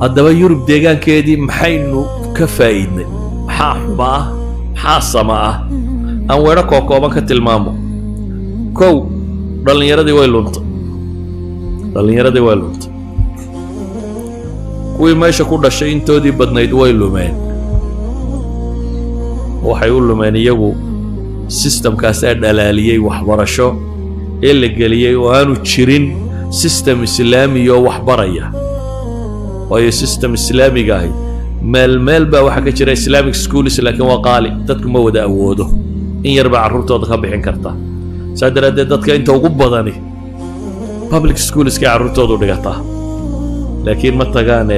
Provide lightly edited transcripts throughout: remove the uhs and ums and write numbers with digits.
haddaba Yurub deegaankeedii maxaynu ka faa'iidnay maxaa xuba ah maxaa sama ah aan weedho kookooban ka tilmaamo kow dhallinyaradii way luntay kuwii meesha ku dhashay intoodii badnayd way lumeen waxay u lumeen iyagu systemkaasaa dhalaaliyey waxbarasho ee la geliyey oo aanu jirin system islaami oo waxbaraya waayo system islaamiga ahi meel baa waxaa ka jira islamic schools laakiin waa qaali dadku ma wada awoodo in yar baa carruurtooda ka bixin karta saa daraaddeed dadka inta ugu badani public schoolskay carruurtoodu dhigataa laakiin ma tagaan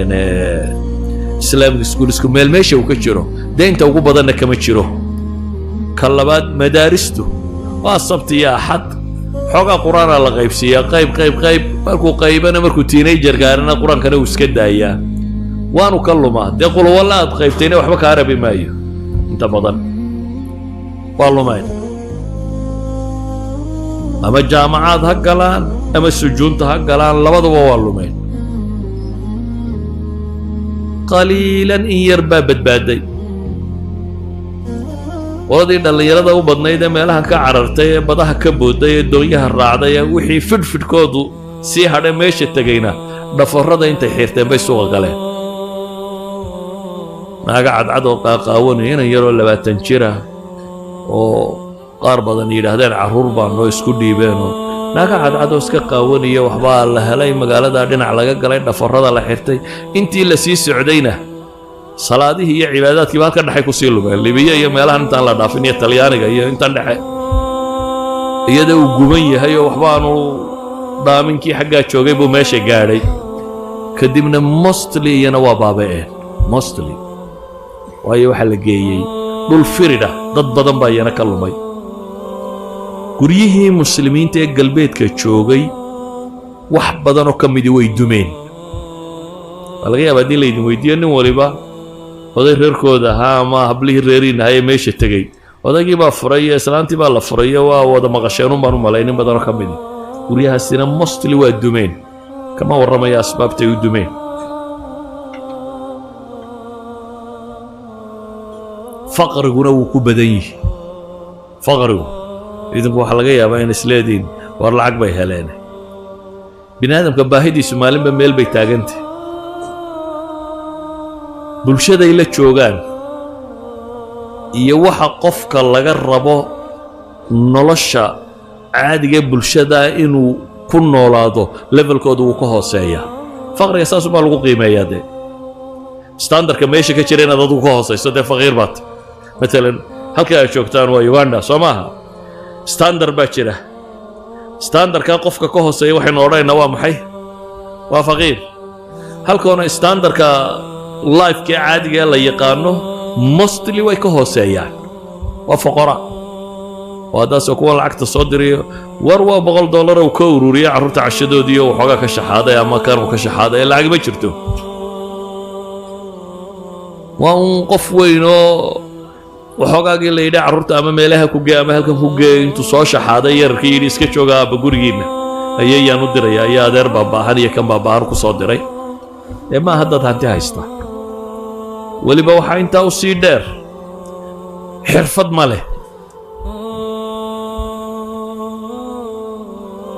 islamic schoolsku meesha uu ka jiro dee inta ugu badanna kama jiro ka labaad madaaristu waa sabti iyo axad xoogaa qur-aanaa la qaybsiiyaa qayb markuu qaybana markuu teenager gaarana qur-aankana uu iska daayaa waanu ka lumaa dee qulwalla aad qaybtayna waxba kaa rabi maayo inta badan waa lumayn ama jaamacaad ha galaan ama sujuunta ha galaan labaduba waa lumayn qaliilan in yar baa badbaaday qoladii dhallinyarada u badnayd ee meelaha ka carartay ee badaha ka booday ee doonyaha raacday ee wixii fidhfidhkoodu sii hadhay meesha tegayna dhaforrada intay xiirteen bay suuqa galeen naaga cadcad oo qaaqaawanaya inan yaroo 20 jir ah oo qaar badan yidhaahdeen carruur baa noo isku dhiibeenoo naaga cadcad oo iska qaawanaya waxbaa la helay magaalada dhinac laga galay dhaforrada la xirtay intii la sii socdayna salaadihii iyo cibaadaadkii baa halka dhexe ku sii lumeen libiya iyo meelahan intaan la dhaafin iyo talyaaniga iyo intaan dhexe iyada uu guban yahay oo waxbaanu dhaaminkii xaggaa joogay buu meesha gaadhay kadibna mostly iyana waa baaba'een mostly waayo waxaa la geeyey dhul firidha dad badan baa iyana ka lumay guryihii muslimiinta ee galbeedka joogay wax badanoo ka midii way dumeen waa laga yaaba haddii laydin weydiiyo nin waliba oday reerkooda ahaa ama hablihii reeriin ahaa ee meesha tegey odaygii baa furay iyo islaantii baa la furay iyo waa wada maqasheenun baan u malay nin badanoo ka midi guryahaasina mostly waa dumeen kama warramaya asbaabtay u dumeen faqriguna wuu ku badan yihi faqrigu idinku waxaa laga yaabaa in isleediin war lacag bay heleen bini aadamka baahidiisu maalinba meel bay taagantay bulshaday la joogaan iyo waxa qofka laga rabo nolosha caadiga bulshada inuu ku noolaado levelkooda wuu ka hooseeyaa faqriga saas baa lagu qiimeeyaa dee standardka meesha ka jira inaad adigu ka hooseyso dee faqiir baad matalan halka ay joogtaan waa Uganda soo maaha standard baa jira standardka qofka ka hooseeya waxaynu odhanaynaa waa maxay waa faqiir halkoona standardka lifeka caadiga la yaqaano mostly way ka hooseeyaan waa faqara وهذا كون لعقت صدري وروا بقول دولار وكوروريا عرفت على الشدودية وحاجة كشحادة أما كانوا كشحادة إلا عقب شرتو وانقف وينو وحاجة اللي يدا عرفت أمام إلها كوجا أمام هلكم كوجا أنتو صار شحادة يركيني سكتشوجا بقولينا أيه يا ندري يا در بابا هني كم بابا أركو صدري إما هذا تانتي هايستا واللي بوحين تاوسي در حرفت ماله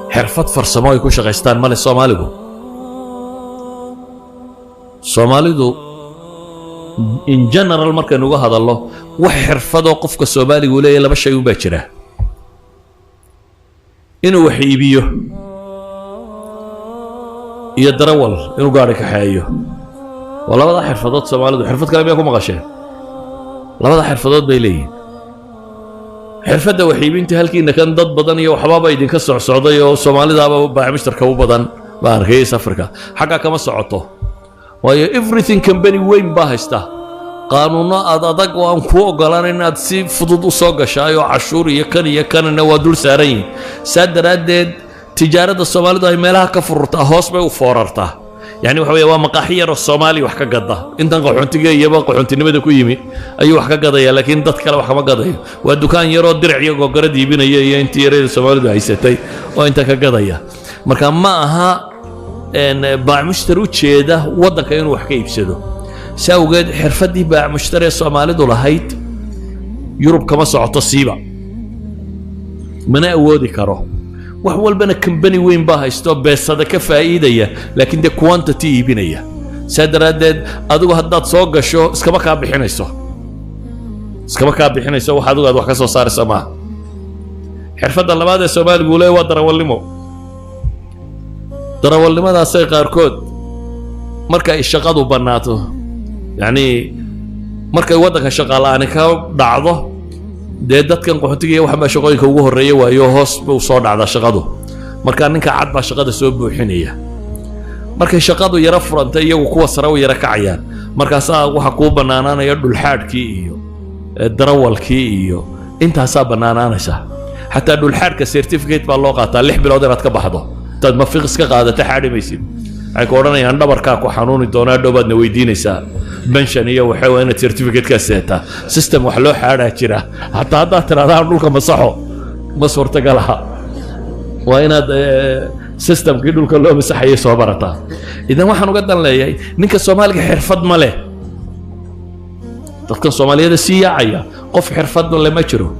حرفت فرسمو يكون شغيستان مال الصوماليغو صوماليغو in general marka nuga hadallo wax xirfado qofka Soomaaliga leeyahay laba shay u baa jira inuu wax iibiyo iyo darawal inuu gaari ka xayeeyo walaba xirfadood Soomaalidu xirfad kale ma ku maqasheen labada xirfadood bay leeyihiin xirfada wax iibinta halkiina kan dad badan iyo waxbaaba idin ka socday oo Soomaalidaaba baa mishtarka u badan baa arkay safarka xaqa kama socoto waayo everything company weyn baa haysta qaanuuna adag oo aan ku ogolaan inaad si fudud u soo gashayo cashuur iyo kanna waa dul saaran yihiin saadaradeed tijaarada Soomaalidu ay meelaha ka fururtaa hoos bay u foorartaa yani waxa weeye waa maqaaxiyo Soomaali wax ka gada intan qaxoontiga iyo qaxoontinimada ku yimi ayuu wax ka gadaya laakiin dad kale wax kama gadayo waa dukaan yar oo dirac iyo gogorad iibinaya iyo intii yareed Soomaalidu haysatay oo inta ka gadaya marka ma aha baac mushtari u jeeda waddanka inuu wax ka iibsado saa awgeed xirfaddii baac mushtari ee Soomaalidu lahayd Yurub kama socoto siiba mana awoodi karo wax walbana company weyn baa haysto beesada ka faa'iidaya laakiin de quantity iibinaya sadaradeed adigu haddaad soo gasho iskaba ka bixinayso waxa adigu aad wax ka soo saarayso ma xirfadda labaad ee Soomaaligu leeyahay waa darawalnimadaas ay qaarkood marka ay shaqadu banaato yani markay waddanka shaqa la'aan ka dhacdo dee dadkan qaxootiga iyo waxa shaqooyinka ugu horeeya waayo hoos buu soo dhacda shaqadu marka ninka cad baa shaqada soo buuxinaya markay shaqadu yara furantay iyagu kuwa sare u yara kacayaan markaas waxa ku banaanaanaya dhulxaadkii iyo darawalkii iyo intaasaa banaanaanaysa xataa dhulxaadka certificate baa loo qaataa 6 bilood inaad ka baxdo tad ma fiqis ka qaadata xaadimaysid ay ku oranayaan dhabarka ku xanuuni doonaa dhoobadna weydiinaysaa pension iyo waxa weyn certificate ka seeta system wax loo xaadaa jira hatta hadda tiraadaan dhulka masaxo ma suurtagalaha waa inaad systemkii dhulka loo masaxayay soo barataa idan waxaan uga dan leeyahay ninka Soomaaliga xirfad ma leh dadka Soomaaliyada si yaacaya qof xirfad leh ma jiro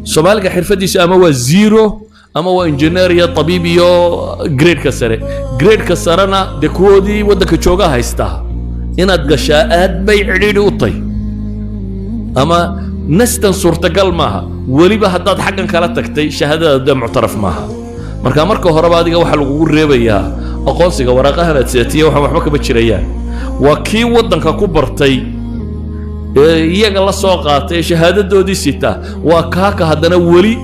Soomaaliga xirfadiisa ama waa zero ama waa engineer iyo tabiib iyo grade ka sarena de koodii waddanka jooga haysta inaad gashaa aad bay cidhiidhi u tahay ama nastan suurtagal maaha weliba haddaad xaggan kala tagtay shahaadada muctaraf maaha marka horeba adiga waxa lagu reebayaa aqoonsiga waraqahan aad seetiyo waxba kama jirayaan waa kii waddanka ku bartay iyaga la soo qaatay shahaadadoodii sita waa kaaka haddana weli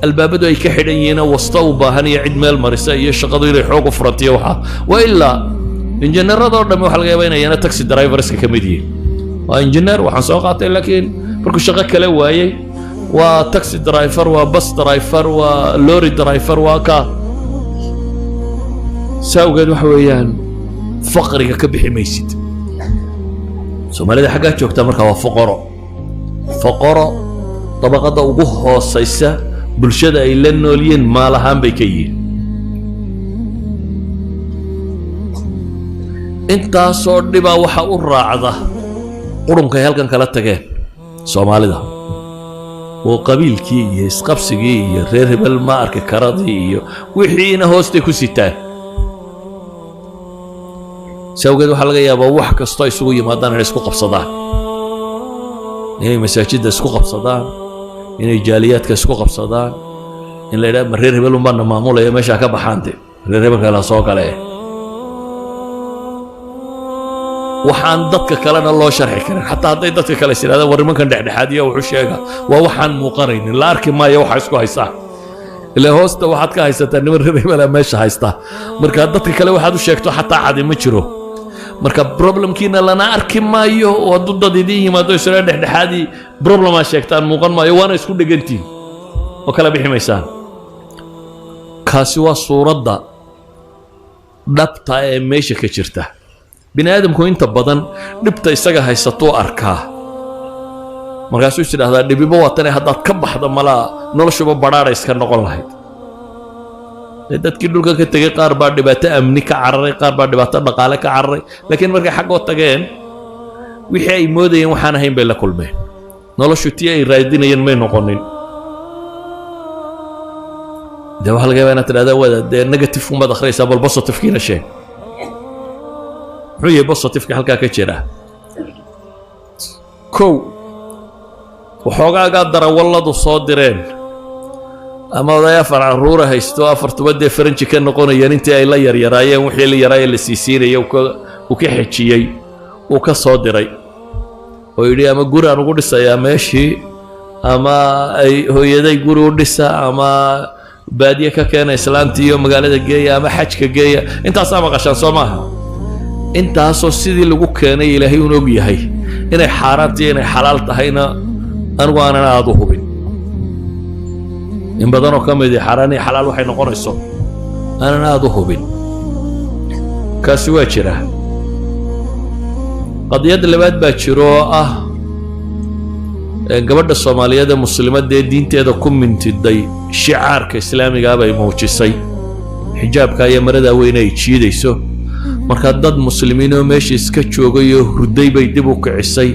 albaabadu ay ka xidhan yihiin wasta u baahan iyo cid meel marisa iyo shaqadu inay xoog u furantiyo waxa waa ilaa injineerada oo dhan waxa laga yaabaa inay taxi drivers ka mid yihiin waa injineer waxaan soo qaatay laakiin markuu shaqo kale waayay waa taxi driver waa bus driver waa lorry driver waa ka saawgeed waxa weeyaan faqriga ka bixi maysid Soomaalida xagga joogta marka waa faqaro tabaqada ugu hoosaysa bulshada ay la nooliyeen maalahaan bay ka yihiin intaasoo dhibaa waxa u raacda qurunka halkan kala tageen Soomaalida oo qabiilkii iyo isqabsigii iyo reer hebel ma arki karadii iyo wixiina hoostay ku sitaan sawgeed waxa laga yaabaa wax kasto isugu yimaadaan inay isku qabsadaan inay masaajidda isku qabsadaan inay jaaliyaadka isku qabsadaan in la yiraahdo reer hebel uma maamulaya meesha ka baxaante reer hebel kala soo galay waxaan dadka kalena loo sharxi karin xataa haday dadka kale siraadaan warimankan dhexdhexaadiya wuxuu sheegaa waa waxaan muuqanaynin la arki maayo waxa isku haysaa ilaa hoosta waxaad ka haysataa niman reer hebel meesha haysta marka dadka kale waxaad u sheegto xataa cadi ma jiro marka problemkiina lana arki maayo oo dudadii yimaado isla dhexdhexaadi problema sheegtaan muuqan maayo waana isku dhagantiin oo kala bixi maysaan kaasi waa suuradda dhabta ee meesha ka jirta bini aadamku inta badan dhibta isaga haysato arkaa markaasuu isdhaahdaa dhibiba waatan haddaad ka baxdo mala noloshuba badhaadha iska noqon lahayd dadkii dhulka ka tagay qaar baa dhibaato amni ka cararay qaar baa dhibaato dhaqaale ka cararay laakiin markay xaqoo tageen wixii ay moodayeen waxaan ahayn bay la kulmeen noloshu tii ay raadinayeen may noqonin de waxa laga yaabaa inaad tidhahdaa wada dee negative umaad akhriyaysaa bal positive-kiina sheeg muxuu yahay positive-ka halkaa ka jira kow waxoogaagaa darawalladu soo direen ama oday afar caruura haysto afartuba dee faranji ka noqonayeen intii ay la yaryaraayeen wixii la yaraayeen la siisiinayay uu ka xejiyey uu ka soo diray oo yidhi ama guri aan ugu dhisayaa meeshii ama ay hooyaday guri u dhisa ama baadiye ka keena islaantii iyo magaalada geeya ama xajka geeya intaasaa maqashaan soo maaha intaasoo sidii lagu keenay ilaahay un og yahay inay xaaraantiyo inay xalaal tahayna anigu aanan aada u hubin in badanoo ka mid xaraan iyo xalaal waxay noqonayso aanan aada u hubin kaasi waa jira qadiyad labaad baa jiro oo ah gabadha Soomaaliyeed ee muslimadda ee diinteeda ku mintiday shicaarka islaamiga bay muujisay xijaabka iyo marada weyn ay jiidayso marka dad muslimiin oo meesha iska joogay oo hurday bay dib u kicisay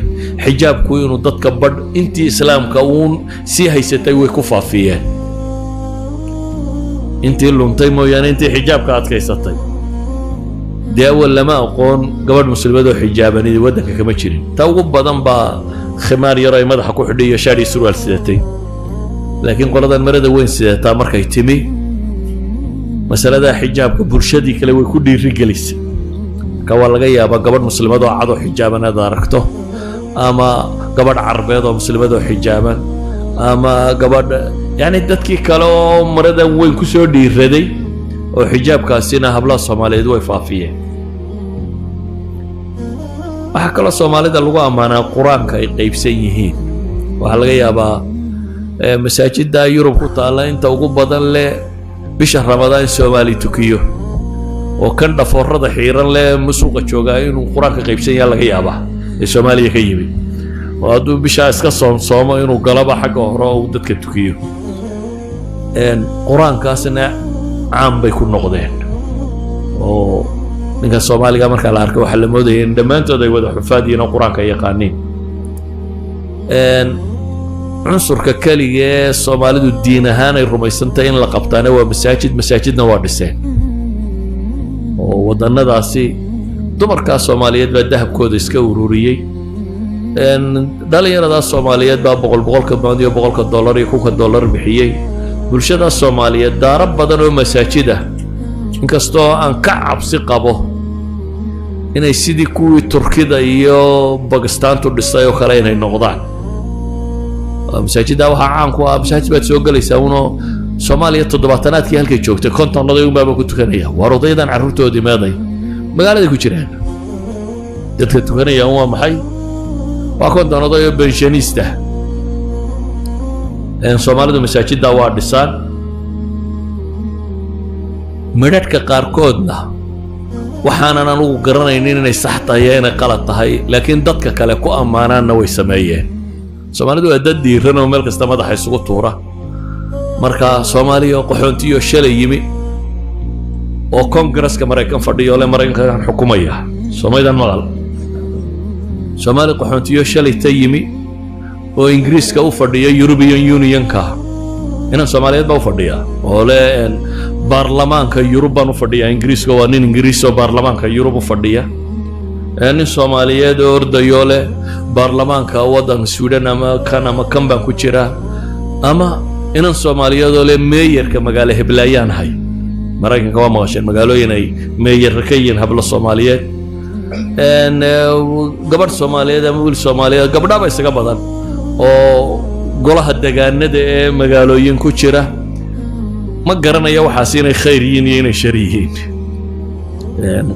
xijaabku inuu dadka badh intii islaamka uun sii haysatay way ku faafiyeen intii luntay mooyaane intii xijaabka adkaysatay dee awal lama aqoon gabadh muslimad oo xijaabanidi waddanka kama jirin ta ugu badan baa khimaar yar ay madaxa ku xidhay iyo shaar iyo surwaal sidatay laakiin qoladan marada weyn sidataa markay timi masalada xijaabka bulshadii kale way ku dhiirigelisay marka waa laga yaabaa gabadh muslimad oo cad oo xijaaban aad aragto ama gabadh carbeed oo muslimad oo xijaaban ama gabadh yani dadkii kale oo maradan weyn ku soo dhiiraday oo xijaabkaasina hablaha Soomaaliyeed way faafiyeen waxa kale Soomaalida lagu amaanaa quraanka ay qaybsan yihiin waxa laga yaabaa masaajidda Yurub ku taala inta ugu badan leh bisha Ramadaan Soomaali tukiyo oo kan dhafoorada xiiran leh musuqa jooga inuu quraanka qaybsan yahay laga yaabaa ee Soomaaliya ka yimid oo hadduu bisha iska soomo inuu galaba xagga hore oo dadka tukiyo quraankaasna عام بيكون نقدين أو نك الصومالي كمان كلا أركب وحلا مودين دمان تودي وده حفادين القرآن كيقانين عنصر ككلي الصومالي دو الدين هانا الرميسنتين لقبتانا ومساجدنا واردسين وضنا داسي دمر كالصوماليات بالذهب كود إسكوروريي دالي أنا دا الصوماليات بقول كباندي وبقول كالدولار يكون كالدولار بحيي bulshada Soomaaliyeed daaro badan oo masaajida inkastoo aan ka cabsi qabo inay sidii kuwii Turkida iyo Pakistan u dhisay oo kale inay noqdaan masaajida waxa caan ku ah masaajid baad soo galaysaa uno Soomaaliya 70aadkii halkay joogtay kontonaday u baaba ku tukanaya warodaydan carruurtoodii meeday magaalada ku jiraan dadka tukanaya waa maxay waa kontonaday oo pensionista Soomaalidu masaajidda waa dhisaan midhadhka qaarkoodna waxaanan anugu garanaynin inay sax tahay inay qalad tahay laakiin dadka kale ku ammaanaanna way sameeyeen Soomaalidu waa dad diiran oo meel kasta madaxa isugu tuura marka Soomaaliya qaxoontiyo shalay yimi oo Congress-ka Mareykan fadhiyo le Mareykanka xukumaya Soomaalidan maqal Soomaali qaxoontiyo shalay yimi oo Ingiriiska u fadhiyo European Union-ka inaan Soomaaliyeed baa u fadhiya oo le baarlamaanka Yurub baan u fadhiya Ingiriiska waa nin Ingiriis oo baarlamaanka Yurub u fadhiya nin Soomaaliyeed oo ordayo le baarlamaanka waddanka Sweden ama kan baan ku jira ama inaan Soomaaliyeed oo le meeyarka magaalo Heblaayaan hay Mareykanka waa maqasheen magaalooyin ay meeyar ka yihiin habla Soomaaliyeed gabadh Soomaaliyeed ama wiil Soomaaliyeed gabdhaha isaga badan oo golaha deegaanada ee magaalooyin ku jira ma garanaya waxaas inay khayr yihiin iyo inay shar yihiin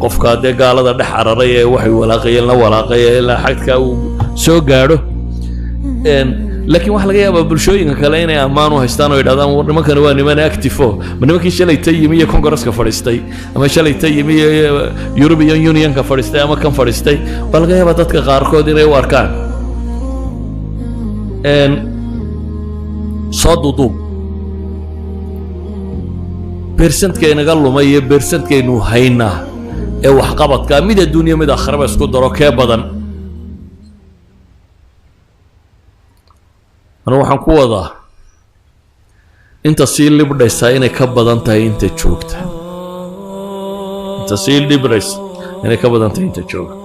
qofka de gaalada dhex cararay ee waxay walaaqayeen la walaaqay ilaa xadka uu soo gaadho laakiin waxa laga yaabaa bulshooyinka kale inay ammaan u haystaan oo yidhaahdaan war nimankan waa niman active oo nimankii shalay yimi iyo Congress-ka fadhiistay ama shalay yimi iyo European Union-ka fadhiistay ama kan fadhiistay bal laga yaabaa dadka qaarkood inay u arkaan صادودو برسنتكي نقلوا مية برسنتكي إنه هينا أو حقبت كامية الدنيا مدى خرب اسكو دروكي بدن أنا وحن كوضا أنت سيل لي بدأ يسايني كبدن تاي أنت تشوكت أنت سيل لي بريس يعني كبدن تاي أنت تشوكت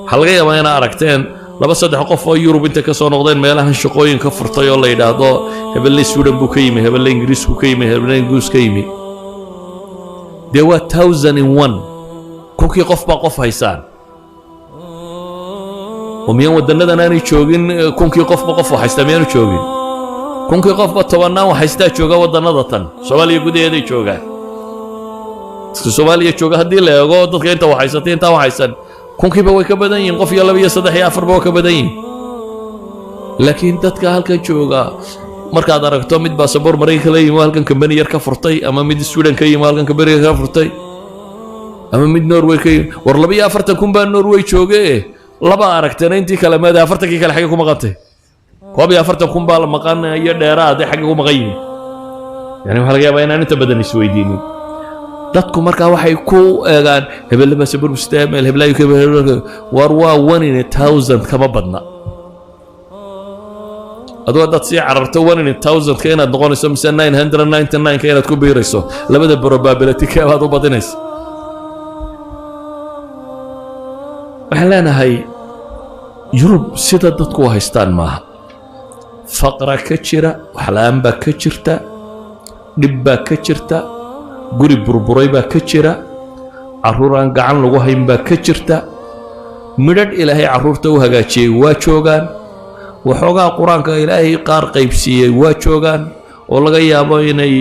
حلقية ما أنا أركتين laba saddex qof oo Yurub inta ka soo noqdeen meelahan shaqooyin ka furtay oo la yiraahdo hebel Sweden buu ka yimi hebel Ingiriis buu ka yimi hebel Ingiriis ka yimi they were 1001 kunkii qof baa qof haysaan oo miyan wadanadan aanay joogin kunkii qof baa qof haysta miyan joogin kunkii qof baa tobanaan haysta jooga wadanada tan Soomaaliya gudaheeda jooga Soomaaliya jooga hadii la eego dadka inta wax haysatay inta wax haysan كونكي بوي كبدين قف يلا بيا صدح يا أفر بوي كبدين لكن تتك هالكن شوقا مركا دركتو مد باسبور مريكا لي مالكن كمبني يركا فرطي أما مد السودان كي مالكن كبري يركا فرطي أما مد نروي كي ورلا بيا أفرت كم بان نروي شوقا لبا أركتنا أنتي كلام هذا أفرتك كلا حاجة كم غطي كوابي أفرت كم بالمكان يديرا ده حاجة كم غيني يعني هالجا بينا أنت بدني سويديني dadku markaa waxay ku eegaan hebel ma sabir mustaamil heblayo ka war waa 1 in 1000 kama badna adoo dad si cararto 1 in 1000 ka inaad noqonayso mise 999 ka inaad ku biirayso labada probability ka baad u badinayso waxaan leenahay Yurub sida dadku haystaan maaha faqra ka jira waxlaan baa ka jirta dhib baa ka jirta guri burburay baa ka jira caruuraan gacan lagu hayn baa ka jirta midhadh ilaahay caruurta u hagaajiyay waa joogaan waxoogaa quraanka ilaahay qaar qaybsiiyay waa joogaan oo laga yaabo inay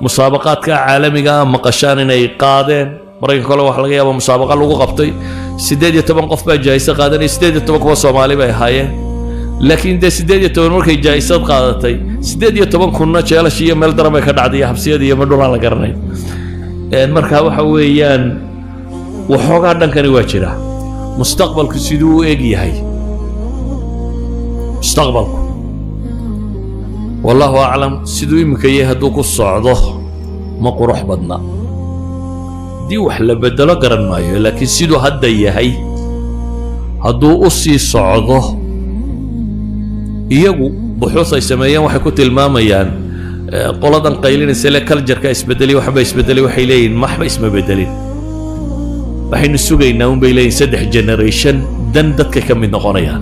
musaabaqaadka caalamiga ah maqashaan inay qaadeen maraykanka kale wax laga yaabo musaabaqa lagu qabtay 18 qof baa jaayisa qaadanay 18 kuwa Soomaali bay haayeen laakiin de 18 markay jaayisad qaadatay 18 kunna jeelash iyo meel daran bay ka dhacday habsiyada iyo madhulaan la garanay marka waxa weeyaan waxoogaa dhankani waa jira mustaqbalku siduu u eg yahay mustaqbalku wallahu a'lam siduu imika yahay hadduu ku socdo ma qurux badna dii wax la bedelo garan maayo laakiin siduu hadda yahay hadduu u sii socdo iyagu buxuus ay sameeyeen waxay ku tilmaamayaan qoladan qaylinaysa le culture-ka isbedeli waxba isbedeli waxay leeyihiin maxba isma bedelin waxaynu sugaynaa un bay leeyihiin 3 generation dan dadka ka mid noqonayaan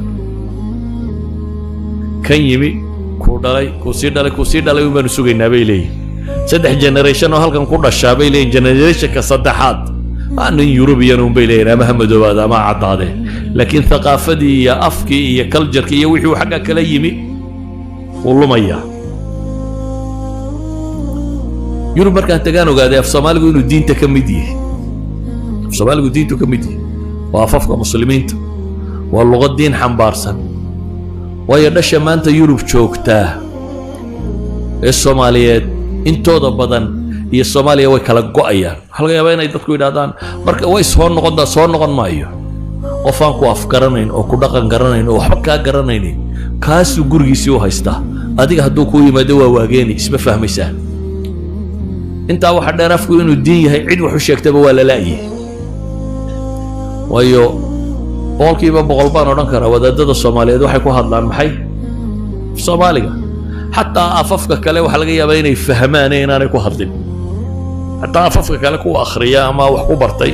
kan yimi ku dhalay ku sii dhalay un baanu sugaynaa bay leeyihiin 3 generation oo halkan ku dhashaa bay leeyihiin generationka saddexaad aanin European un bay leeyihiin ama hamadoobaad ama caddaade laakiin thaqaafadii iyo afkii iyo culture-kii iyo wixii xagga kala yimi uu lumaya Yurub markaan tagaan ogaaday af Soomaaligu inuu diinta ka mid yahay af Soomaaligu diintu ka mid yahay waa afafka muslimiinta waa luqad diin xambaarsan waayo dhasha maanta Yurub joogtaa ee Soomaaliyeed intooda badan iyo Soomaaliya way kala go'ayaan waxa laga yaabaa inay dadku yiraahdaan marka way soo noqon maayo qofaan ku afgaranayn oo ku dhaqan garanayn oo waxba ka garanayn kaasu gurigiisii u haysta adiga hadduu ku yimaado waa waageeni isma fahmaysaan inta waxa dheer afku inuu diin yahay cid wax u sheegtaba waa la laayay waayo boqolkiiba boqol baan odhan karaa wadaadada Soomaaliyeed waxay ku hadlaan maxay Soomaaliga xataa afafka kale waxa laga yaabaa inay fahmaan inaanay ku hadlin xataa afafka kale ku akhriya ama wax ku bartay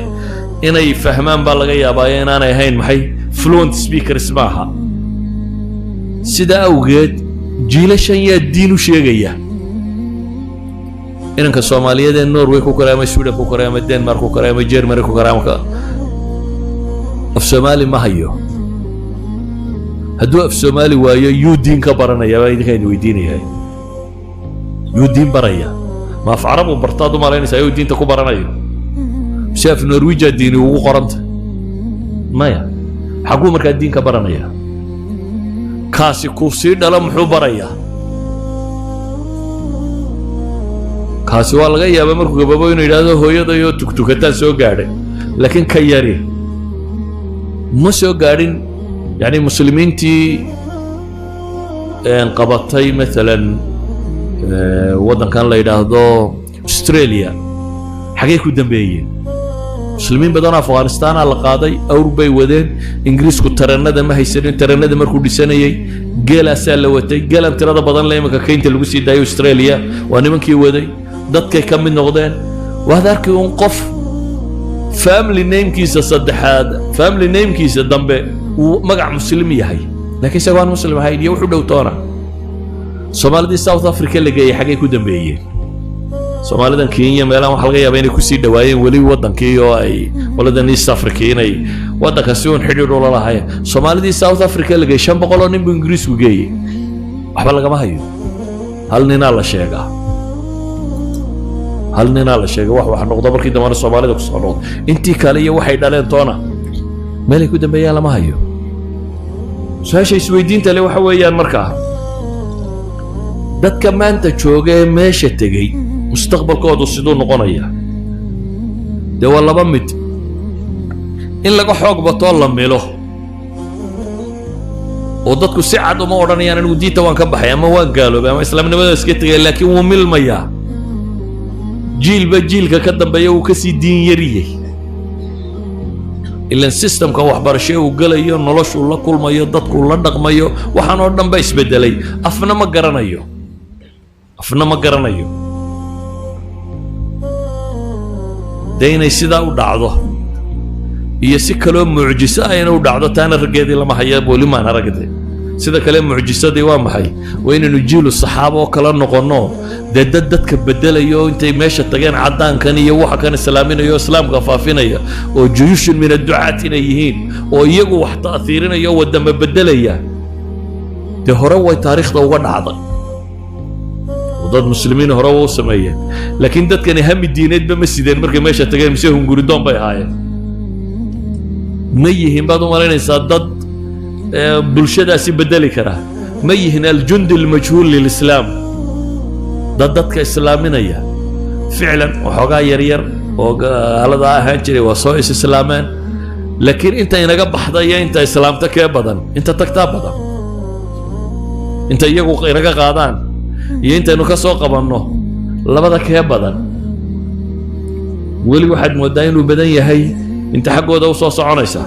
inay fahmaan baa laga yaabaa inaanay ahayn maxay fluent speakers maaha sida awgeed jiilashan yaa diin u sheegaya inanka Soomaaliyeed ee Norway ku koray ama Sweden ku koray ama Denmark ku koray ama Germany ku koray ama af Soomaali ma hayo hadduu af Soomaali waayo yuu diin ka baranaya baa idinka weydiinayay yuu diin baraya ma af Carabu bartaadu malaynaysaa yuu diinta ku baranayo شاف نرويجا ديني وقرنت مايا حقو مركا الدين كبرانيا كاسي كوفسي دالا محو برايا كاسي والغايا بمركو قبابوينو إلادو هو يدو يو تكتوكتا سو قاري لكن كياري ما سو قارين يعني مسلمين تي انقبطي مثلا ودن كان لا يدهدو استراليا حقيقو دنبيين مسلمين بدون أفغانستان على قاضي أوروبي ودين إنجليز كترنا ده ما هيسرين ترنا ده مركو لسنة جيل أسأل وتي جيل أنت رضا بدن لا يمكن كين تلبسي دايو أستراليا وأنا من كي ودي ضد كي كم من نقدين وهذا كي ينقف فاملي نيم كيس صدحاد فاملي نيم كيس الدنبه ومقع مسلمي هاي لكن سواء مسلم هاي يوحو دوتورا سومالي دي ساوث أفريقيا اللي جاي حاجة كودن بيجي Soomaalida Kenya meelaha waxa laga yaabaa inay ku sii dhawaayeen wali wadankii oo ay waladan East Africa inay wadanka si uun xiriir u lahaayeen Soomaalida South Africa laga 500 oo nin buu Ingiriisku geeyay waxba laga ma hayo hal nin la sheega wax noqdo markii dhammaan Soomaalida ku soo noqdo intii kale iyo waxay dhaleen toona meel ay ku dambeeyaan lama hayo su'aasha isweydiinta le waxa weeyaan markaa dadka maanta jooga meesha tagay mustaqbalkoodu sidoo noqonaya de wala mid in laga xoog bato la meelo oo dadku si cad uma oranayaan inuu diinta waan ka baxay ama waan gaaloobay ama islaamnimada iska tagay laakiin wuu milmaya جيل بجيل كقدم بيو كسي دين يريه إلا السيستم كوحبر شيء وقليه نلاش ولا كل ما يضط كل دق ما يو وحنودن بيس بدلي أفنا ما قرنايو أفنا ما قرنايو دينا يسيدا ودعضه يسي كلام معجزة أنا ودعضه تانا رجدي لما حياب ولي ما أنا رجدي سيدا كلام معجزة دي وام حي وين نجيل الصحابة وكلام نقناه دد كبدليو أنت ماشي تجين عدان كان يوحى كان السلامين يو إسلام غفافين يا وجيوش من الدعاة يهين ويجوا تأثيرنا يو ودم بدليا ده هروي تاريخ ده وقعد وضد مسلمين هروي سمية لكن ده كان هم الدينات بمسجدين مركب ماشي تجين مسيهم قردون بيهاي ميهم بعض مرين يصدد بلشة سي بدلي كره ميهن الجند المجهول للإسلام ضدك إسلامية فعلا وحقا يرير وهذا هنجري وصويس إسلامان لكن أنت ينقب حضايا أنت إسلامتك يا بدن أنت تكتاب بدن أنت يجو ينقا قادان أنت إنه كسوق بنو لا بدك يا بدن ولي واحد مودين وبدن يهي أنت حقه ده وصوص عنيسة